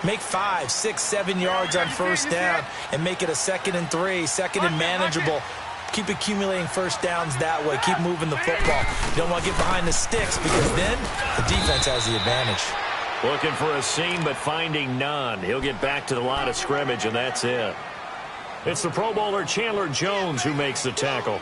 Make 5, 6, 7 yards on first down and make it a 2nd and 3, 2nd and manageable. Keep accumulating first downs that way. Keep moving the football. You don't want to get behind the sticks because then the defense has the advantage. Looking for a seam, but finding none. He'll get back to the line of scrimmage, and that's it. It's the Pro Bowler Chandler Jones who makes the tackle.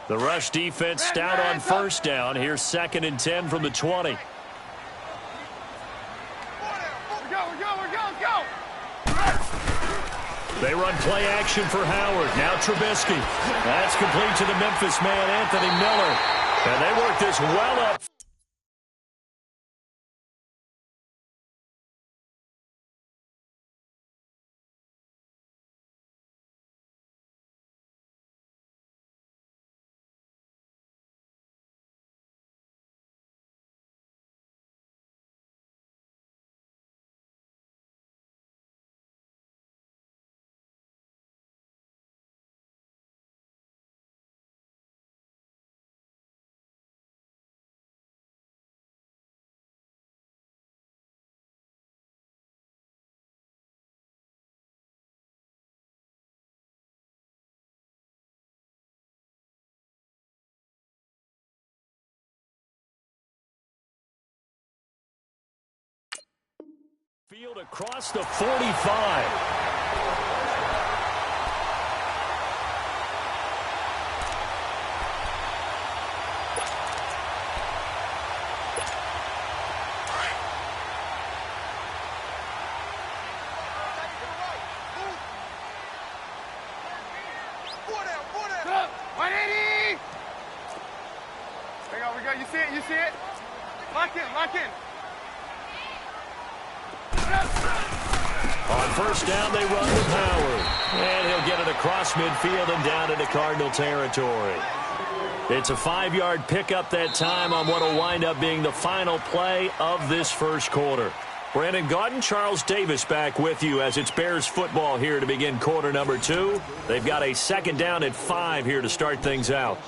The rush defense stout on first down. Here's 2nd and 10 from the 20. They run play action for Howard. Now Trubisky. That's complete to the Memphis man, Anthony Miller. And they work this well up. Field across the 45. We go. You see it? You see it? Lock in. Lock in. On first down, they run with Howard. And he'll get it across midfield and down into Cardinal territory. It's a 5-yard pickup that time on what will wind up being the final play of this first quarter. Brandon Gaudin, Charles Davis back with you as it's Bears football here to begin quarter number 2. They've got a 2nd down at 5 here to start things out.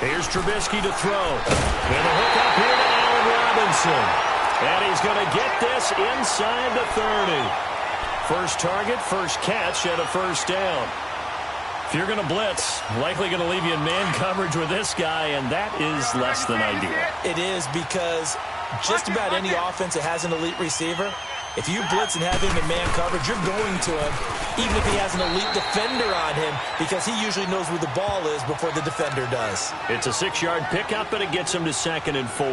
Here's Trubisky to throw. And a hook up here to Allen Robinson. And he's going to get this inside the 30. First target, first catch, and a first down. If you're going to blitz, likely going to leave you in man coverage with this guy, and that is less than ideal. It is because just about any offense that has an elite receiver, if you blitz and have him in man coverage, you're going to him, even if he has an elite defender on him, because he usually knows where the ball is before the defender does. It's a 6-yard pickup, and it gets him to 2nd and 4.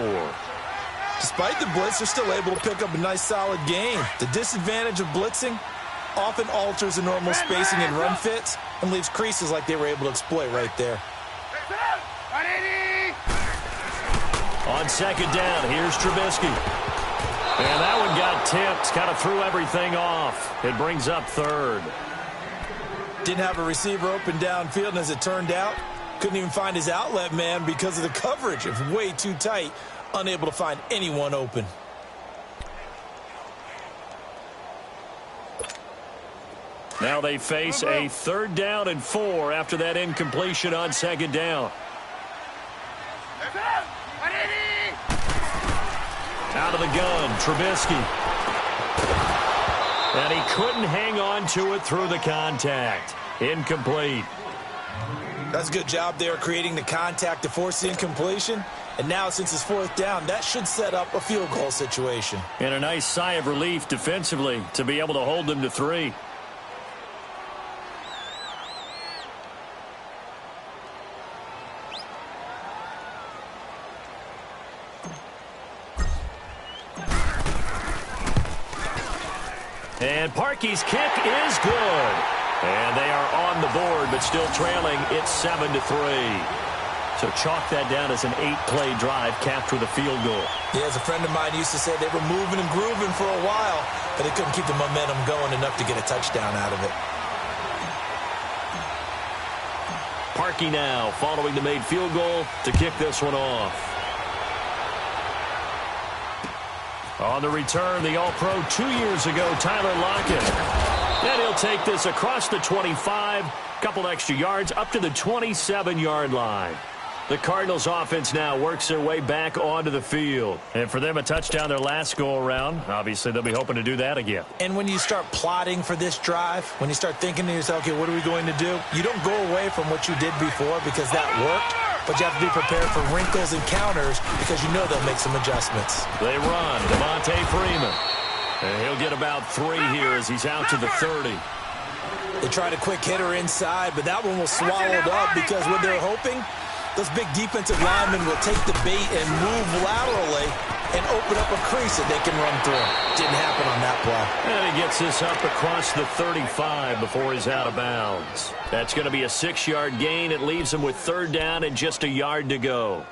Despite the blitz, they're still able to pick up a nice, solid gain. The disadvantage of blitzing often alters the normal spacing and run fits and leaves creases like they were able to exploit right there. On 2nd down, here's Trubisky. And that one got tipped, kind of threw everything off. It brings up 3rd. Didn't have a receiver open downfield, and as it turned out, couldn't even find his outlet man because of the coverage. It was way too tight, unable to find anyone open. Now they face a 3rd down and 4 after that incompletion on 2nd down. Out of the gun, Trubisky. And he couldn't hang on to it through the contact. Incomplete. That's a good job there creating the contact to force the incompletion. And now since it's 4th down, that should set up a field goal situation. And a nice sigh of relief defensively to be able to hold them to 3. And Parkey's kick is good. And they are on the board, but still trailing. It's 7-3. So chalk that down as an 8-play drive capped with a field goal. Yeah, as a friend of mine used to say, they were moving and grooving for a while, but they couldn't keep the momentum going enough to get a touchdown out of it. Parkey now following the made field goal to kick this one off. On the return, the All-Pro 2 years ago, Tyler Lockett. And he'll take this across the 25, couple extra yards up to the 27-yard line. The Cardinals offense now works their way back onto the field. And for them, a touchdown their last go-around. Obviously, they'll be hoping to do that again. And when you start plotting for this drive, when you start thinking to yourself, okay, what are we going to do? You don't go away from what you did before because that worked, but you have to be prepared for wrinkles and counters because you know they'll make some adjustments. They run. Devontae Freeman. And he'll get about 3 here as he's out to the 30. They tried a quick hitter inside, but that one was swallowed up because what they're hoping, those big defensive linemen will take the bait and move laterally and open up a crease that they can run through. Didn't happen on that play. And he gets this up across the 35 before he's out of bounds. That's going to be a 6-yard gain. It leaves him with 3rd down and just a yard to go.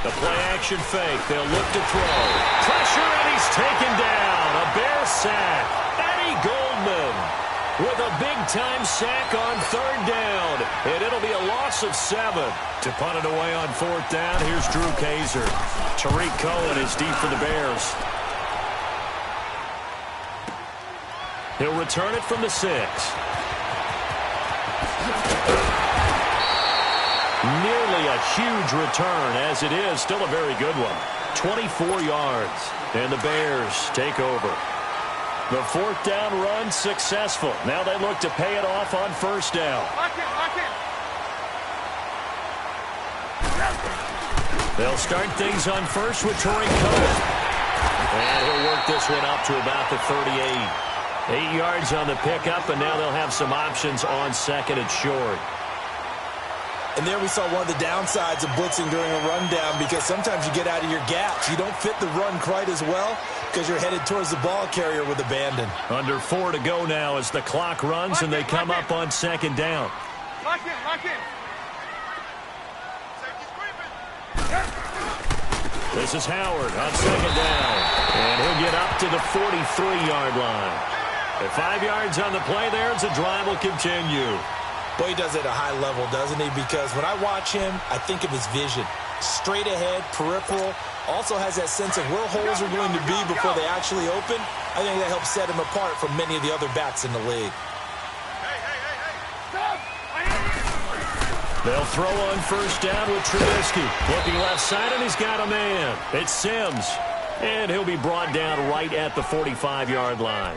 The play-action fake. They'll look to throw. Pressure, and he's taken down. A Bear sack. Eddie Goldman with a big-time sack on 3rd down. And it'll be a loss of 7. To punt it away on 4th down, here's Drew Kaiser. Tariq Cohen is deep for the Bears. He'll return it from the 6. Nearly a huge return, as it is still a very good one. 24 yards, and the Bears take over. The 4th down run successful. Now they look to pay it off on 1st down. They'll start things on 1st with Tariq Cohen. And he'll work this one up to about the 38. 8 yards on the pickup, and now they'll have some options on 2nd and short. And there we saw one of the downsides of blitzing during a rundown because sometimes you get out of your gaps. You don't fit the run quite as well because you're headed towards the ball carrier with abandon. Under 4 to go now as the clock runs and they come up on 2nd down. Lock in. This is Howard on 2nd down. And he'll get up to the 43-yard line. At 5 yards on the play there as the drive will continue. Boy, he does it at a high level, doesn't he? Because when I watch him, I think of his vision. Straight ahead, peripheral, also has that sense of where holes are going to be before they actually open. I think that helps set him apart from many of the other backs in the league. They'll throw on 1st down with Trubisky. Looking left side, and he's got a man. It's Sims. And he'll be brought down right at the 45-yard line.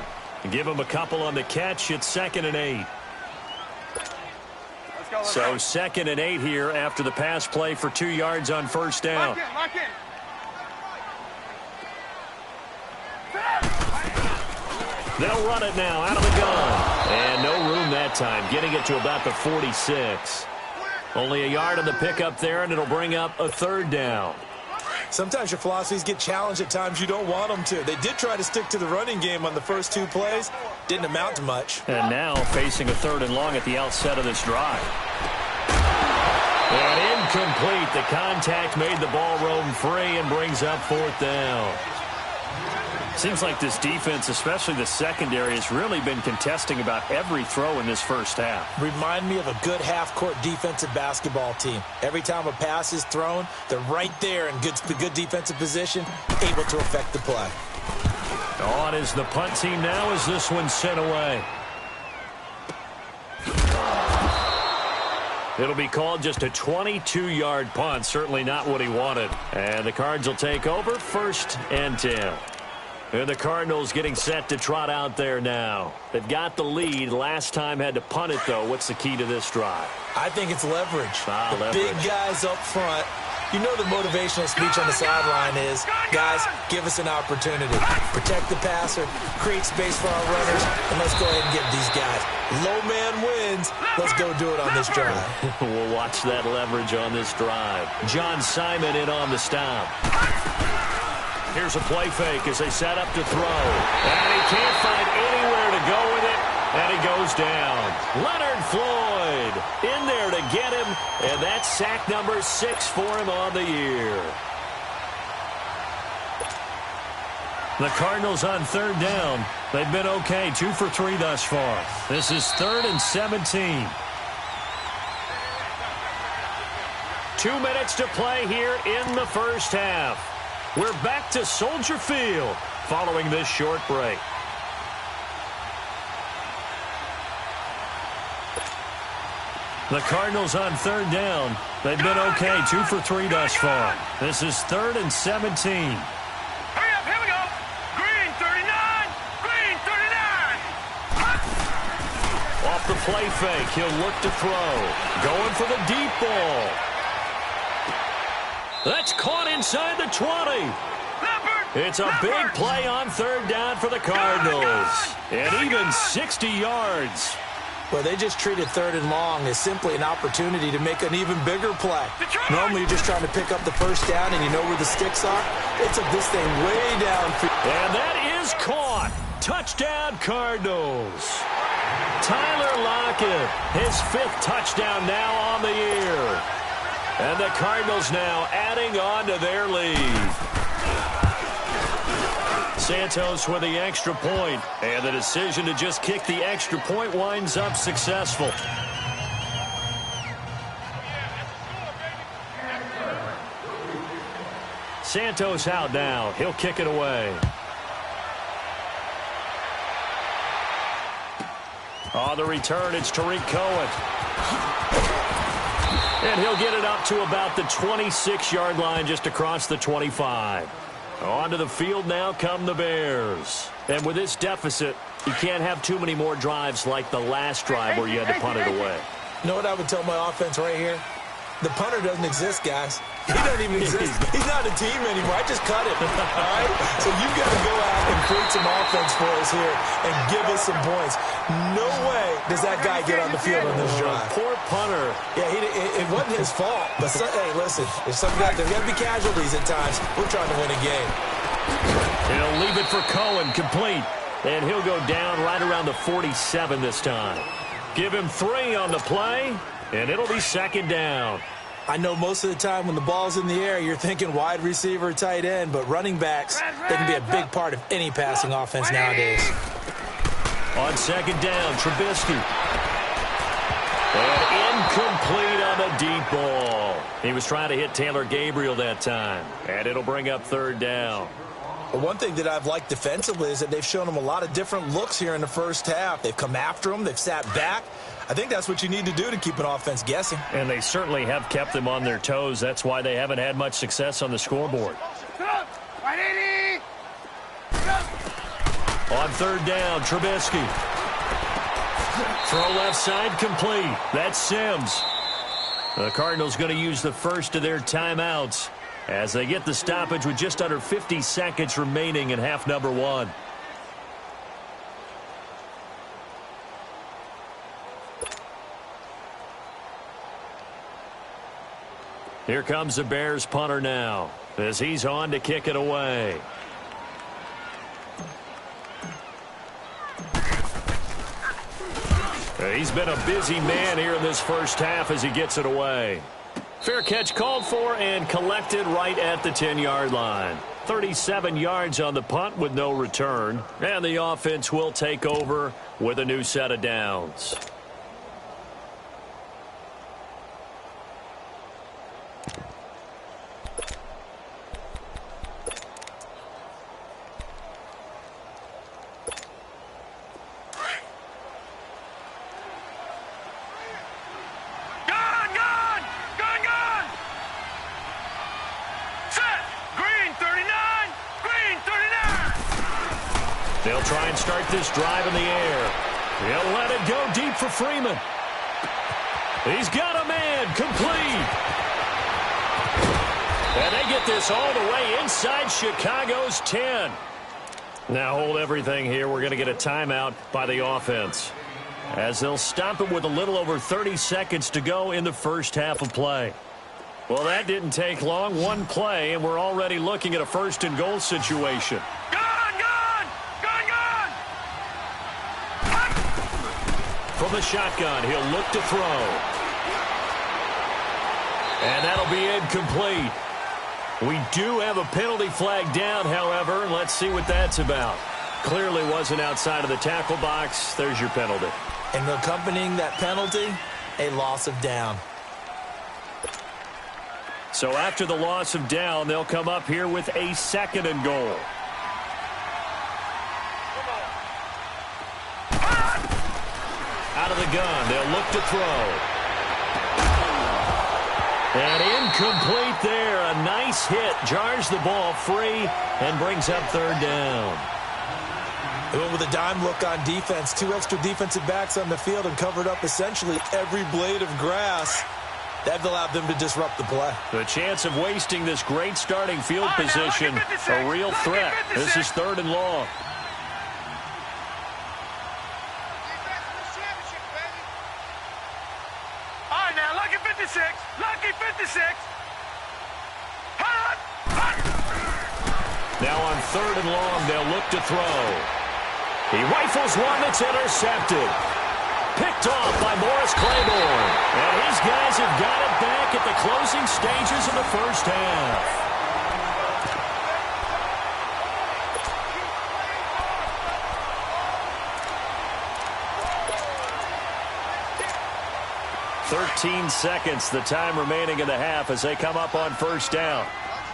Give him a couple on the catch. It's 2nd and 8. So 2nd and 8 here after the pass play for 2 yards on 1st down. Lock in. They'll run it now out of the gun. And no room that time, getting it to about the 46. Only a yard on the pickup there, and it'll bring up a 3rd down. Sometimes your philosophies get challenged at times you don't want them to. They did try to stick to the running game on the first 2 plays. Didn't amount to much. And now facing a 3rd and long at the outset of this drive. And incomplete. The contact made the ball roam free and brings up 4th down. Seems like this defense, especially the secondary, has really been contesting about every throw in this first half. Remind me of a good half-court defensive basketball team. Every time a pass is thrown, they're right there in good defensive position, able to affect the play. On is the punt team now as this one's sent away. It'll be called just a 22-yard punt. Certainly not what he wanted. And the Cards will take over 1st and 10. And the Cardinals getting set to trot out there now. They've got the lead. Last time had to punt it, though. What's the key to this drive? I think it's leverage. Leverage. Big guys up front. You know the motivational speech on the sideline is, guys, give us an opportunity. Protect the passer, create space for our runners, and let's go ahead and get these guys. Low man wins. Let's go do it on this drive. We'll watch that leverage on this drive. John Simon in on the stop. Here's a play fake as they set up to throw. And he can't find anywhere to go with it. And he goes down. Leonard Floyd in there to get him. And that's sack number 6 for him on the year. The Cardinals on third down. They've been okay, 2 for 3 thus far. This is 3rd and 17. 2 minutes to play here in the first half. We're back to Soldier Field following this short break. The Cardinals on third down. They've been okay, 2 for 3 thus far. This is 3rd and 17. Hurry up, here we go. Green 39, green 39. Off the play fake, he'll look to throw. Going for the deep ball. That's caught inside the 20. It's a big play on third down for the Cardinals. And even 60 yards. Well, they just treated 3rd and long as simply an opportunity to make an even bigger play. Normally, you're just trying to pick up the first down, and you know where the sticks are. They took this thing way down. And that is caught. Touchdown, Cardinals. Tyler Lockett, his 5th touchdown now on the year. And the Cardinals now adding on to their lead. Santos with the extra point, and the decision to just kick the extra point winds up successful. Santos out now. He'll kick it away. On the return, it's Tariq Cohen. And he'll get it up to about the 26-yard line, just across the 25. Onto the field now come the Bears. And with this deficit, you can't have too many more drives like the last drive where you had to punt it away. You know what I would tell my offense right here? The punter doesn't exist, guys. He doesn't even exist. He's not a team anymore. I just cut him. All right? So you've got to go out and create some offense for us here and give us some points. No way does that guy get on the field on this drive. Poor punter. Yeah, it wasn't his fault. But, hey, listen, there's got to be casualties at times. We're trying to win a game. He'll leave it for Cohen, complete. And he'll go down right around the 47 this time. Give him 3 on the play, and it'll be 2nd down. I know most of the time when the ball's in the air, you're thinking wide receiver, tight end, but running backs, they can be a big part of any passing offense nowadays. On 2nd down, Trubisky. And incomplete on the deep ball. He was trying to hit Taylor Gabriel that time, and it'll bring up 3rd down. Well, one thing that I've liked defensively is that they've shown them a lot of different looks here in the first half. They've come after them. They've sat back. I think that's what you need to do to keep an offense guessing. And they certainly have kept them on their toes. That's why they haven't had much success on the scoreboard. On 3rd down, Trubisky. Throw left side complete. That's Sims. The Cardinals going to use the first of their timeouts as they get the stoppage with just under 50 seconds remaining in half number 1. Here comes the Bears punter now as he's on to kick it away. He's been a busy man here in this first half as he gets it away. Fair catch called for and collected right at the 10-yard line. 37 yards on the punt with no return. And the offense will take over with a new set of downs. They'll try and start this drive in the air. He'll let it go deep for Freeman. He's got a man, complete. And they get this all the way inside Chicago's 10. Now hold everything here. We're going to get a timeout by the offense, as they'll stop it with a little over 30 seconds to go in the first half of play. Well, that didn't take long. One play, and we're already looking at a first-and-goal situation. From the shotgun, he'll look to throw. And that'll be incomplete. We do have a penalty flag down, however, and let's see what that's about. Clearly wasn't outside of the tackle box. There's your penalty. And accompanying that penalty, a loss of down. So after the loss of down, they'll come up here with a second and goal. Out of the gun, they'll look to throw. And incomplete there. A nice hit. Jars the ball free and brings up third down. They went with a dime look on defense. 2 extra defensive backs on the field and covered up essentially every blade of grass. That allowed them to disrupt the play. The chance of wasting this great starting field position, a real threat. This is third and long. All right, now, lucky 56. Lucky 56. Hot, hot. Now on third and long, they'll look to throw. He rifles one that's intercepted. Picked off by Morris Claiborne. And his guys have got it back at the closing stages of the first half. "13 seconds, the time remaining in the half as they come up on first down.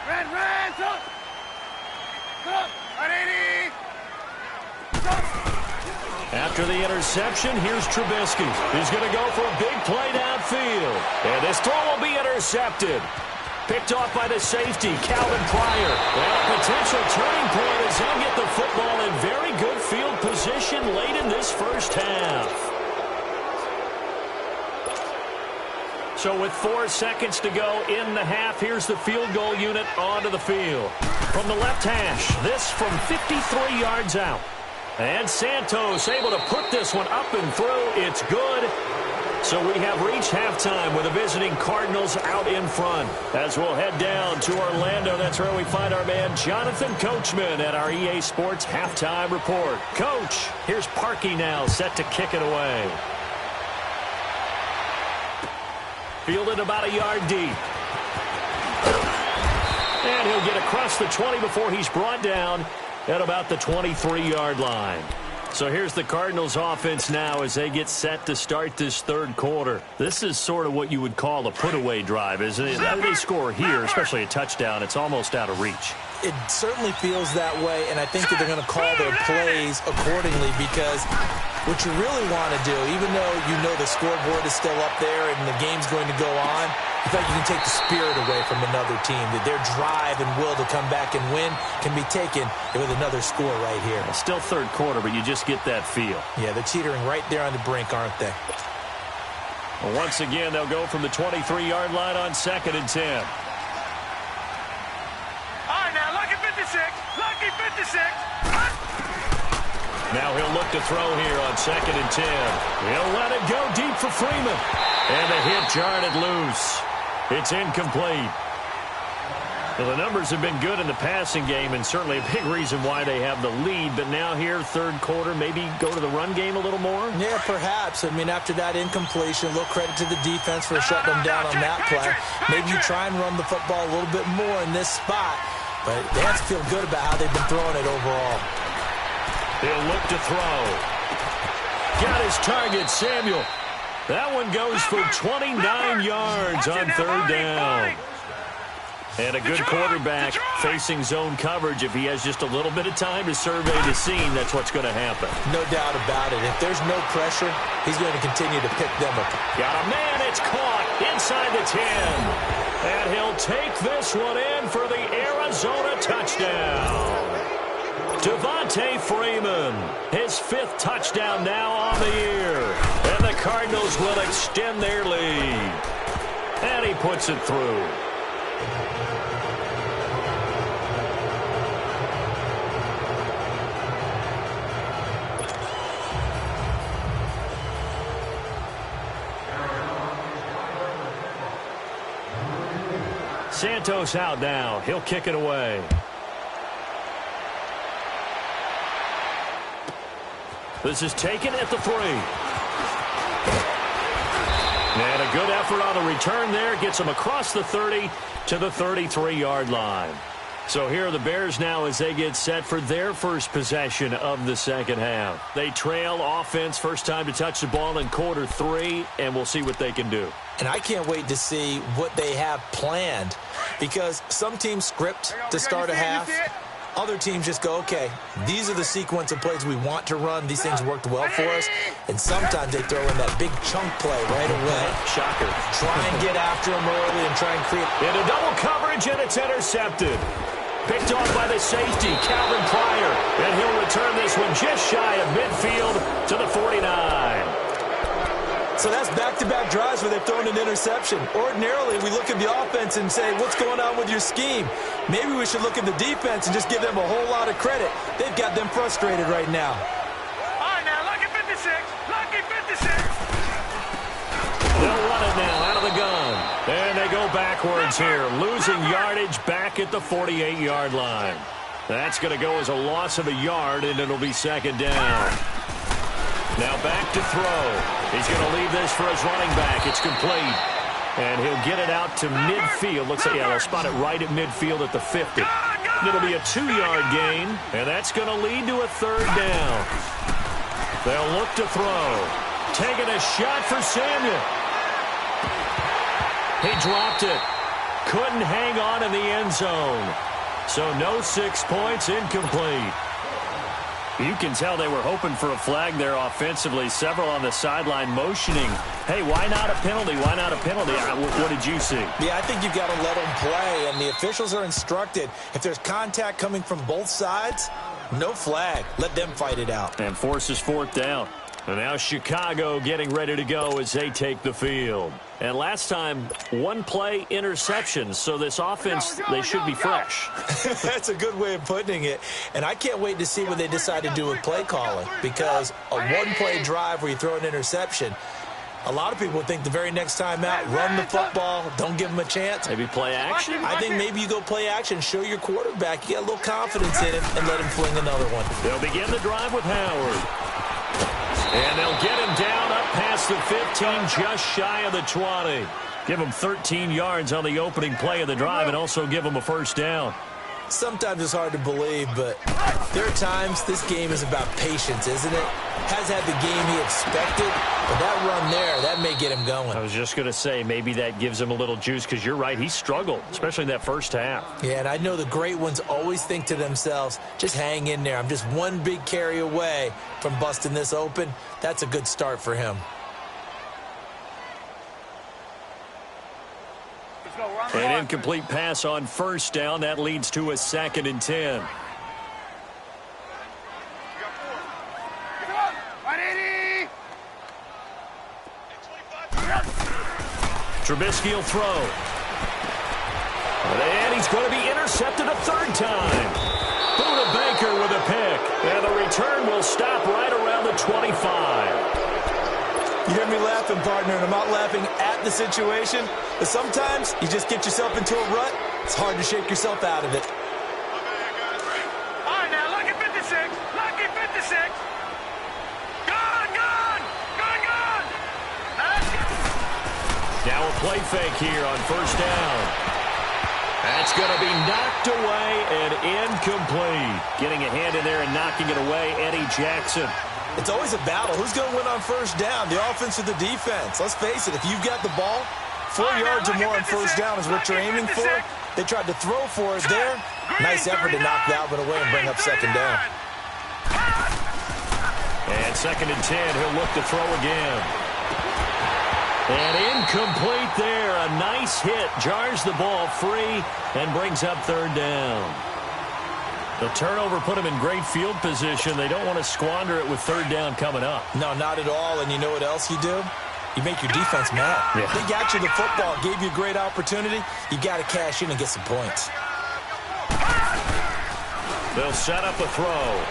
Red, up. Up. 180. After the interception, here's Trubisky. He's going to go for a big play downfield. And this throw will be intercepted. Picked off by the safety, Calvin Pryor. And a potential turning point as they'll get the football in very good field position late in this first half. So with 4 seconds to go in the half, here's the field goal unit onto the field. From the left hash, this from 53 yards out. And Santos able to put this one up and through. It's good. So we have reached halftime with the visiting Cardinals out in front. As we'll head down to Orlando, that's where we find our man Jonathan Coachman at our EA Sports Halftime Report. Coach, here's Parkey now set to kick it away. Fielded about a yard deep. And he'll get across the 20 before he's brought down at about the 23-yard line. So here's the Cardinals offense now as they get set to start this third quarter. This is sort of what you would call a put-away drive, isn't it? How do they score here, especially a touchdown? It's almost out of reach. It certainly feels that way, and I think that they're going to call their plays accordingly because what you really want to do, even though you know the scoreboard is still up there and the game's going to go on, I feel like you can take the spirit away from another team, that their drive and will to come back and win can be taken with another score right here. Still third quarter, but you just get that feel. Yeah, they're teetering right there on the brink, aren't they? Well, once again, they'll go from the 23-yard line on 2nd and 10. All right, now, lucky 56. Lucky 56. Now he'll look to throw here on 2nd and 10. He'll let it go deep for Freeman. And the hit jarred it loose. It's incomplete. Well, the numbers have been good in the passing game and certainly a big reason why they have the lead. But now here, third quarter, maybe go to the run game a little more? Yeah, perhaps. I mean, after that incompletion, a little credit to the defense for shutting them down on that play. Maybe you try and run the football a little bit more in this spot. But they have to feel good about how they've been throwing it overall. He'll look to throw. Got his target, Samuel. That one goes for 29 yards on third down. And a good quarterback facing zone coverage. If he has just a little bit of time to survey the scene, that's what's going to happen. No doubt about it. If there's no pressure, he's going to continue to pick them up. Got a man. It's caught inside the 10. And he'll take this one in for the Arizona touchdown. Devontae Freeman, his 5th touchdown now on the year. And the Cardinals will extend their lead. And he puts it through. Santos out now. He'll kick it away. This is taken at the 3. And a good effort on the return there. Gets him across the 30 to the 33-yard line. So here are the Bears now as they get set for their first possession of the second half. They trail offense, first time to touch the ball in quarter 3, and we'll see what they can do. And I can't wait to see what they have planned, because some teams script to start a half. Other teams just go, okay, these are the sequence of plays we want to run. These things worked well for us. And sometimes they throw in that big chunk play right away. Shocker. Try and get after them early and try and create. Into double coverage, and it's intercepted. Picked off by the safety, Calvin Pryor. And he'll return this one just shy of midfield to the 49. So that's back-to-back drives where they've thrown an interception. Ordinarily, we look at the offense and say, what's going on with your scheme? Maybe we should look at the defense and just give them a whole lot of credit. They've got them frustrated right now. All right, now, lucky 56. Lucky 56. They'll run it now out of the gun. And they go backwards here, losing yardage back at the 48-yard line. That's going to go as a loss of a yard, and it'll be second down. Now back to throw. He's going to leave this for his running back. It's complete. And he'll get it out to midfield. Looks like, yeah, they'll spot it right at midfield at the 50. It'll be a 2-yard gain, and that's going to lead to a third down. They'll look to throw. Taking a shot for Samuel. He dropped it. Couldn't hang on in the end zone. So no 6 points, incomplete. You can tell they were hoping for a flag there offensively. Several on the sideline motioning, hey, why not a penalty? Why not a penalty? What did you see? Yeah, I think you've got to let them play, and the officials are instructed. If there's contact coming from both sides, no flag. Let them fight it out. And forces fourth down. And now Chicago getting ready to go as they take the field. And last time, one play interception. So this offense, they should be fresh. That's a good way of putting it. And I can't wait to see what they decide to do with play calling. Because a one-play drive where you throw an interception, a lot of people think the very next time out, run the football, don't give them a chance. Maybe play action? I think maybe you go play action, show your quarterback, you got a little confidence in him, and let him fling another one. They'll begin the drive with Howard. And they'll get him down up past the 15, just shy of the 20. Give him 13 yards on the opening play of the drive and also give him a first down. Sometimes it's hard to believe, but there are times this game is about patience, isn't it? Has had the game he expected, but that run there, that may get him going. I was just going to say, maybe that gives him a little juice, because you're right, he struggled, especially in that first half. Yeah, and I know the great ones always think to themselves, just hang in there. I'm just one big carry away from busting this open. That's a good start for him. An incomplete pass on first down. That leads to a 2nd and 10. Trubisky will throw. And he's going to be intercepted a third time. Buda Baker with a pick. And the return will stop right around the 25. You hear me laughing, partner, and I'm not laughing at the situation, but sometimes you just get yourself into a rut. It's hard to shake yourself out of it. All right, now, lucky 56. Lucky 56. Gone, gone. Gone, gone. Now a play fake here on first down. That's going to be knocked away and incomplete. Getting a hand in there and knocking it away, Eddie Jackson. It's always a battle. Who's going to win on first down, the offense or the defense? Let's face it, if you've got the ball, 4 yards or more on first down is what you're aiming for. They tried to throw for it there. Nice effort to knock that one away and bring up second down. And 2nd and 10, he'll look to throw again. And incomplete there. A nice hit. Jars the ball free and brings up third down. The turnover put them in great field position. They don't want to squander it with third down coming up. No, not at all. And you know what else you do? You make your defense mad. Yeah. They got you the football, gave you a great opportunity. You got to cash in and get some points. They'll set up a throw.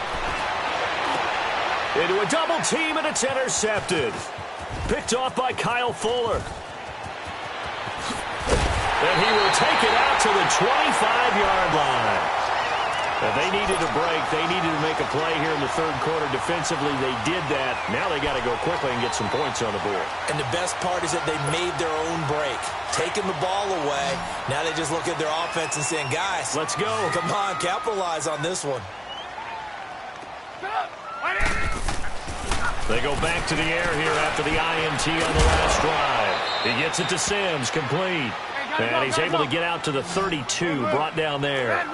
Into a double team, and it's intercepted. Picked off by Kyle Fuller. And he will take it out to the 25-yard line. They needed a break. They needed to make a play here in the third quarter defensively. They did that. Now they got to go quickly and get some points on the board. And the best part is that they made their own break, taking the ball away. Now they just look at their offense and saying, guys, let's go. Come on, capitalize on this one. They go back to the air here after the INT on the last drive. He gets it to Sims, complete. And he's able to get out to the 32, brought down there.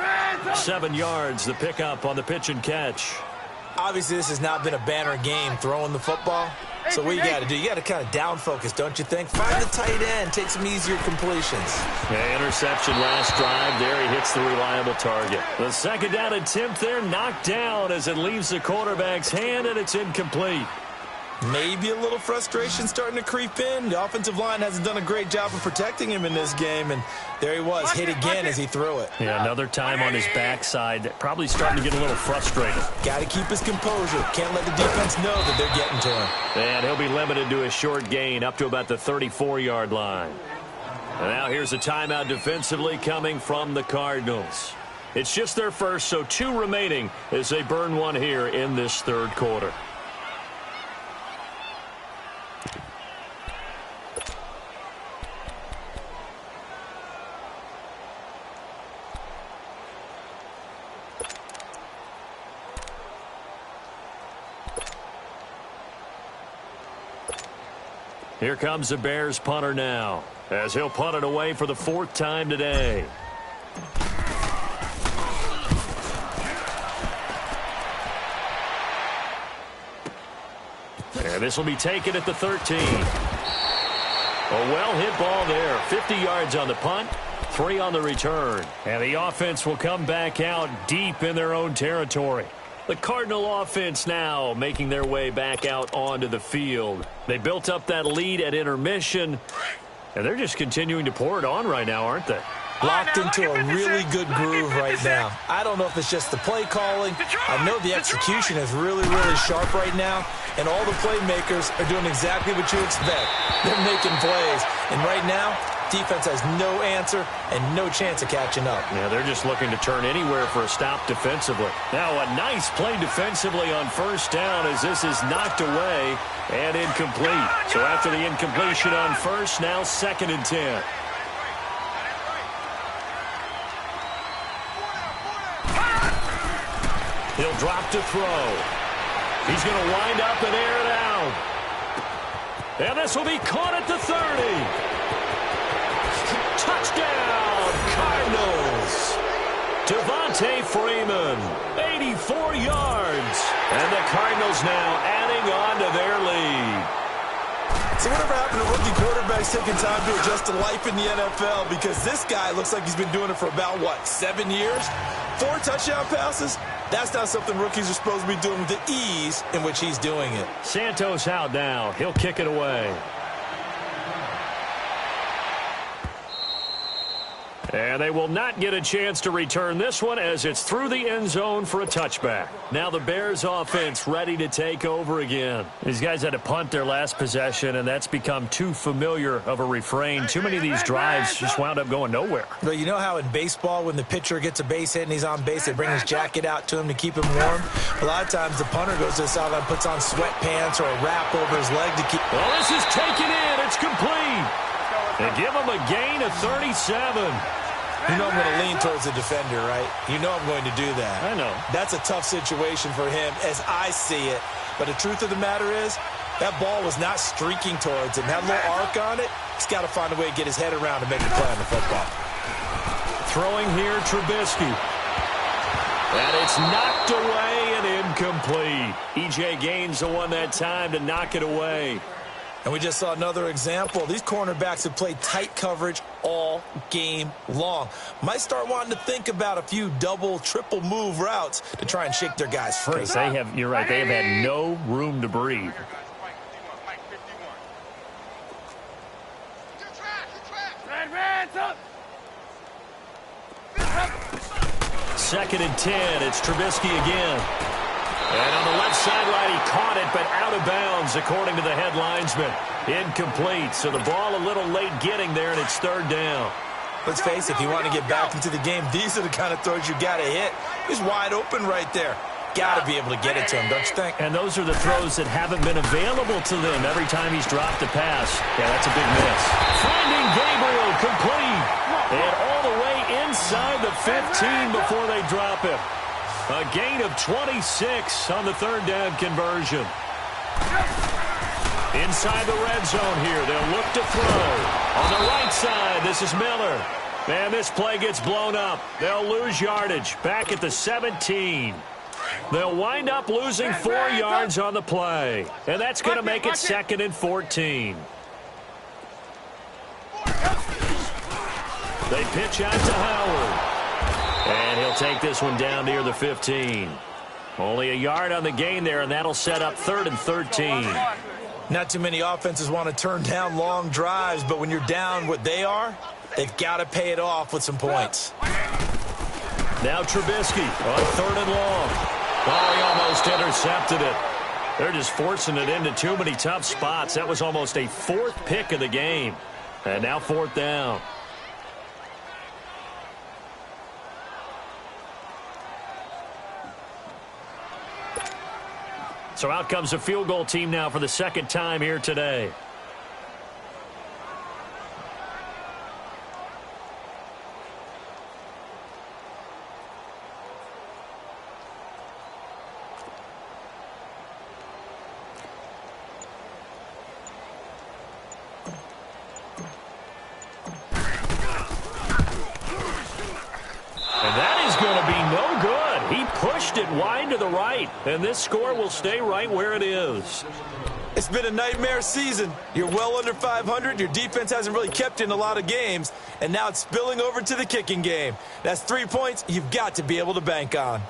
7 yards, the pickup on the pitch and catch. Obviously, this has not been a banner game throwing the football. So what you got to do, you got to kind of down focus, don't you think? Find the tight end, take some easier completions. Yeah, interception last drive. There he hits the reliable target. The second down attempt there knocked down as it leaves the quarterback's hand, and it's incomplete. Maybe a little frustration starting to creep in. The offensive line hasn't done a great job of protecting him in this game, and there he was, hit again as he threw it. Yeah, another time on his backside. Probably starting to get a little frustrated. Got to keep his composure. Can't let the defense know that they're getting to him. And he'll be limited to a short gain up to about the 34-yard line. And now here's a timeout defensively coming from the Cardinals. It's just their first, so 2 remaining as they burn one here in this third quarter. Here comes the Bears punter now, as he'll punt it away for the 4th time today. And this will be taken at the 13. A well-hit ball there. 50 yards on the punt, 3 on the return. And the offense will come back out deep in their own territory. The Cardinal offense now making their way back out onto the field. They built up that lead at intermission, and they're just continuing to pour it on right now, aren't they? Locked into a really good groove right now. I don't know if it's just the play calling. I know the execution is really, really sharp right now, and all the playmakers are doing exactly what you expect. They're making plays, and right now, defense has no answer and no chance of catching up. Yeah, they're just looking to turn anywhere for a stop defensively. Now a nice play defensively on first down as this is knocked away and incomplete. So after the incompletion on first, now 2nd and 10. He'll drop to throw. He's going to wind up and air it out. And this will be caught at the 30. Touchdown, Cardinals. Devontae Freeman, 84 yards. And the Cardinals now adding on to their lead. So whatever happened to rookie quarterbacks taking time to adjust to life in the NFL? Because this guy looks like he's been doing it for about, 7 years? 4 touchdown passes? That's not something rookies are supposed to be doing with the ease in which he's doing it. Santos out now. He'll kick it away. And they will not get a chance to return this one as it's through the end zone for a touchback. Now the Bears offense ready to take over again. These guys had to punt their last possession, and that's become too familiar of a refrain. Too many of these drives just wound up going nowhere. But you know how in baseball when the pitcher gets a base hit and he's on base, they bring his jacket out to him to keep him warm? A lot of times the punter goes to the sideline, puts on sweatpants or a wrap over his leg to keep... Well, this is taken in. It's complete. They give him a gain of 37. You know I'm going to lean towards the defender, right? You know I'm going to do that. I know. That's a tough situation for him as I see it. But the truth of the matter is, that ball was not streaking towards him. That little arc on it, he's got to find a way to get his head around and make a play on the football. Throwing here, Trubisky. And it's knocked away and incomplete. E.J. Gaines the one that time to knock it away. And we just saw another example. These cornerbacks have played tight coverage all game long. Might start wanting to think about a few double, triple move routes to try and shake their guys free. They have, you're right, they have had no room to breathe. Second and 10, it's Trubisky again. And on the left sideline, he caught it, but out of bounds, according to the head linesman. Incomplete, so the ball a little late getting there, and it's 3rd down. Let's face it, if you want to get back into the game, these are the kind of throws you got to hit. He's wide open right there. Got to be able to get it to him, don't you think? And those are the throws that haven't been available to them every time he's dropped a pass. Yeah, that's a big miss. Finding Gabriel complete. And all the way inside the 15 before they drop him. A gain of 26 on the third down conversion. Inside the red zone here, they'll look to throw. On the right side, this is Miller. And this play gets blown up. They'll lose yardage back at the 17. They'll wind up losing 4 yards on the play. And that's going to make it 2nd and 14. They pitch out to Howard. And he'll take this one down near the 15. Only a yard on the gain there, and that'll set up 3rd and 13. Not too many offenses want to turn down long drives, but when you're down what they are, they've got to pay it off with some points. Now Trubisky on 3rd and long. Oh, he almost intercepted it. They're just forcing it into too many tough spots. That was almost a 4th pick of the game. And now 4th down. So out comes the field goal team now for the 2nd time here today. Wide to the right, and this score will stay right where it is. It's been a nightmare season. You're well under 500. Your defense hasn't really kept in a lot of games, and now it's spilling over to the kicking game. That's 3 points you've got to be able to bank on.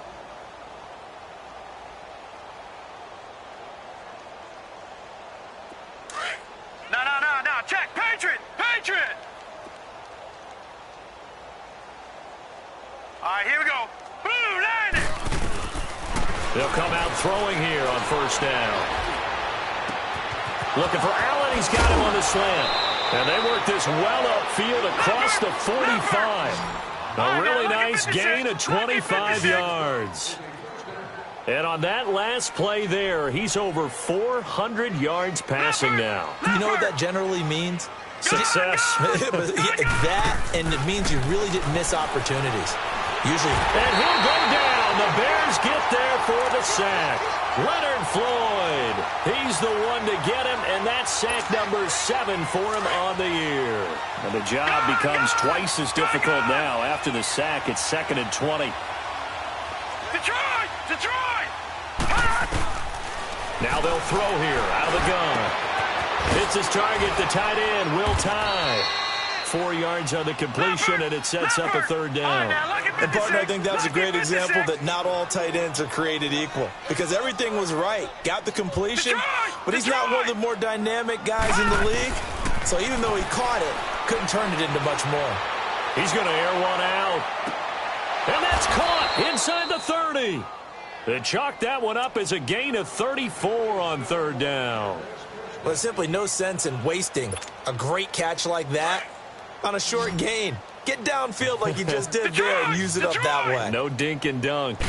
No. Check. Patriot. All right, here we go. Boom, landed. They'll come out throwing here on 1st down. Looking for Allen. He's got him on the slant. And they work this well upfield across the 45. A really nice gain of 25 yards. And on that last play there, he's over 400 yards passing now. You know what that generally means? Success. That, and it means you really didn't miss opportunities. Usually. And he'll go down. The Bears get there for the sack. Leonard Floyd. He's the one to get him, and that's sack number 7 for him on the year. And the job becomes twice as difficult now. After the sack, it's 2nd and 20. Detroit! Now they'll throw here out of the gun. Hits his target, the tight end, Will Tye. 4 yards on the completion, and it sets up a 3rd down. And, partner, I think that was a great example that not all tight ends are created equal. Because everything was right. Got the completion, but he's not one of the more dynamic guys in the league. So even though he caught it, couldn't turn it into much more. He's going to air one out. And that's caught inside the 30. They chalk that one up as a gain of 34 on 3rd down. Well, there's simply no sense in wasting a great catch like that on a short gain. Get downfield like you just did there and use it up that way. No dink and dunk.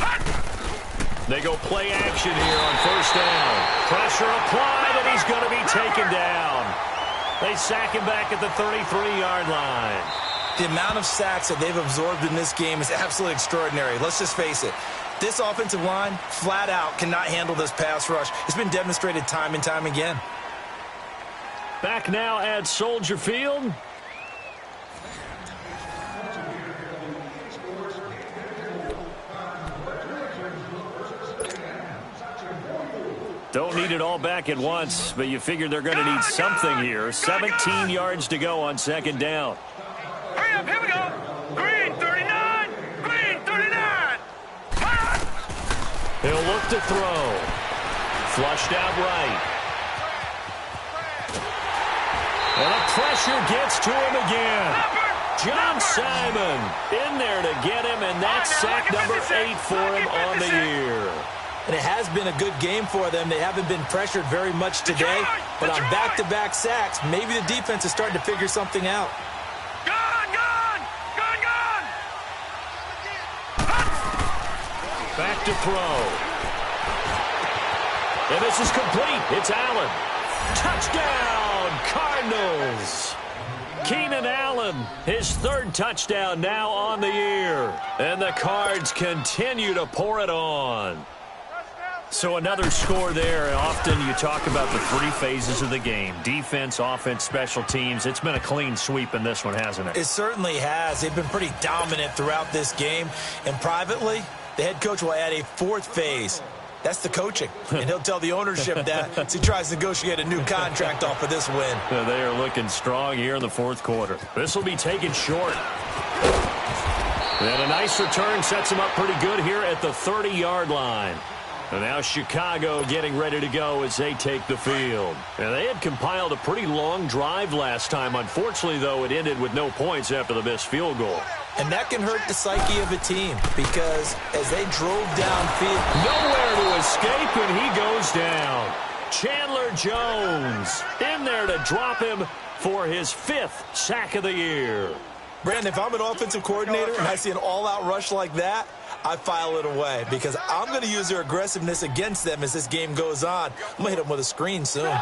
They go play action here on 1st down. Pressure applied, and he's going to be taken down. They sack him back at the 33-yard line. The amount of sacks that they've absorbed in this game is absolutely extraordinary. Let's just face it. This offensive line, flat out, cannot handle this pass rush. It's been demonstrated time and time again. Back now at Soldier Field. Don't need it all back at once, but you figure they're going to need something here. 17 yards to go on 2nd down. Hurry up, here we go. Green 39. He'll look to throw. Flushed out right. And the pressure gets to him again. John Simon in there to get him, and that's sack number 8 for him on the year. And it has been a good game for them. They haven't been pressured very much today, but on back-to-back sacks, maybe the defense is starting to figure something out. Gone! Back to throw. And this is complete. It's Allen. Touchdown, Cardinals. Keenan Allen, his third touchdown now on the year. And the Cards continue to pour it on. So another score there. Often you talk about the three phases of the game: defense, offense, special teams. It's been a clean sweep in this one, hasn't it? It certainly has. They've been pretty dominant throughout this game. And privately, the head coach will add a fourth phase. That's the coaching. And he'll tell the ownership that as he tries to negotiate a new contract off of this win. They are looking strong here in the fourth quarter. This will be taken short. And a nice return sets him up pretty good here at the 30-yard line. And now Chicago getting ready to go as they take the field. And they had compiled a pretty long drive last time. Unfortunately, though, it ended with no points after the missed field goal. And that can hurt the psyche of a team because as they drove downfield, nowhere to escape, and he goes down. Chandler Jones in there to drop him for his 5th sack of the year. Brandon, if I'm an offensive coordinator and I see an all-out rush like that, I file it away because I'm going to use their aggressiveness against them as this game goes on. I'm going to hit them with a screen soon.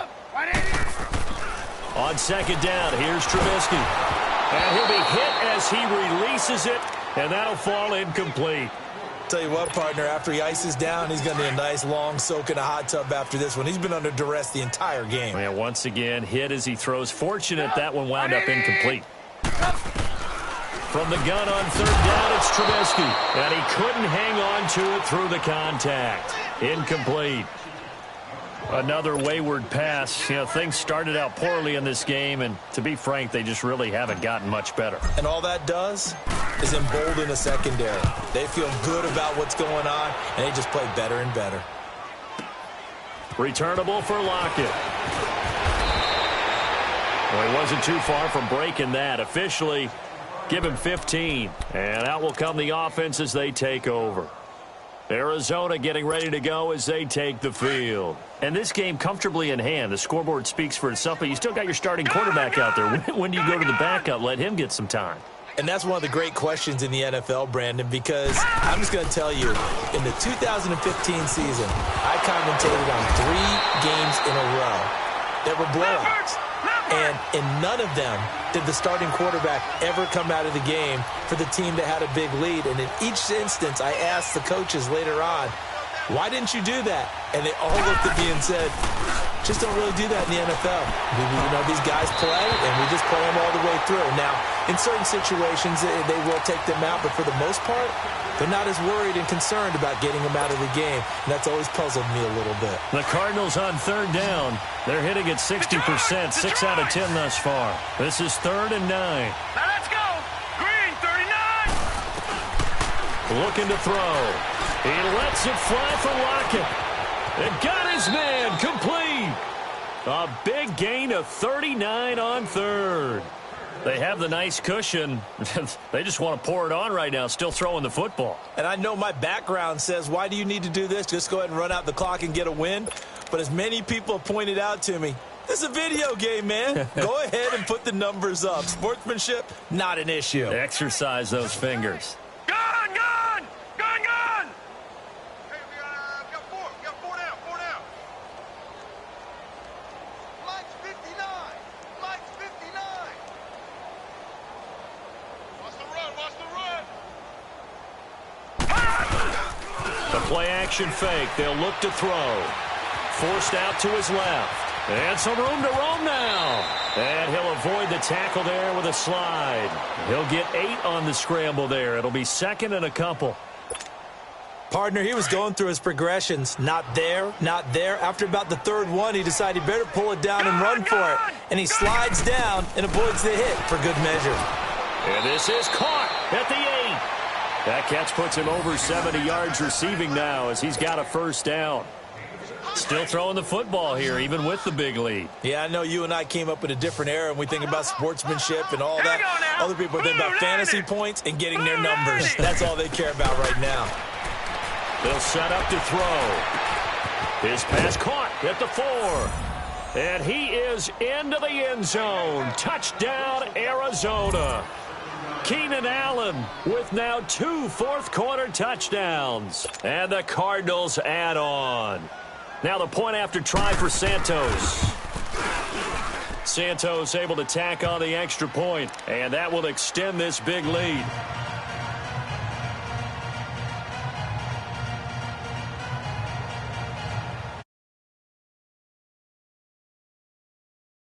On second down, here's Trubisky. And he'll be hit as he releases it, and that'll fall incomplete. Tell you what, partner, after he ices down, he's going to need a nice long soak in a hot tub after this one. He's been under duress the entire game. Yeah, once again, hit as he throws. Fortunate that one wound up incomplete. From the gun on third down, it's Trubisky. And he couldn't hang on to it through the contact. Incomplete. Another wayward pass. You know, things started out poorly in this game, and to be frank, they just really haven't gotten much better. And all that does is embolden a secondary. They feel good about what's going on, and they just play better and better. Returnable for Lockett. Well, he wasn't too far from breaking that. Officially, give him 15. And out will come the offense as they take over. Arizona getting ready to go as they take the field. And this game comfortably in hand. The scoreboard speaks for itself, but you still got your starting quarterback out there. When do you go to the backup? Let him get some time. And that's one of the great questions in the NFL, Brandon, because I'm just going to tell you, in the 2015 season, I commentated on 3 games in a row that were blowouts. And in none of them did the starting quarterback ever come out of the game for the team that had a big lead. And in each instance, I asked the coaches later on, why didn't you do that? And they all looked at me and said, just don't really do that in the NFL. You know, these guys play, and we just play them all the way through. Now, in certain situations, they will take them out, but for the most part, they're not as worried and concerned about getting them out of the game. And that's always puzzled me a little bit. The Cardinals on third down. They're hitting at 60%, 6 out of 10 thus far. This is 3rd and 9. Now let's go. Green, 39. Looking to throw. He lets it fly for Lockett. And got his man complete. A big gain of 39 on third. They have the nice cushion. They just want to pour it on right now, still throwing the football. And I know my background says, why do you need to do this? Just go ahead and run out the clock and get a win. But as many people have pointed out to me, this is a video game, man. Go ahead and put the numbers up. Sportsmanship, not an issue. Exercise those fingers. Gun, gun, gun, gun. Hey, we got 4. We got 4 down. 4 down. Flight's 59. Flight's 59. Watch the run. Watch the run. The play action fake. They'll look to throw. Forced out to his left. And some room to roam now. And he'll avoid the tackle there with a slide. He'll get 8 on the scramble there. It'll be 2nd and a couple. Partner, he was going through his progressions. Not there, not there. After about the 3rd one, he decided he better pull it down and run for it. And he slides down and avoids the hit for good measure. And this is caught at the 8. That catch puts him over 70 yards receiving now as he's got a first down. Still throwing the football here, even with the big lead. Yeah, I know you and I came up in a different era, and we think about sportsmanship and all that. Other people think about fantasy points and getting their numbers. That's all they care about right now. They'll set up to throw. His pass caught at the 4. And he is into the end zone. Touchdown, Arizona. Keenan Allen with now 2 fourth-quarter touchdowns. And the Cardinals add on. Now the point after try for Santos. Santos able to tack on the extra point, and that will extend this big lead.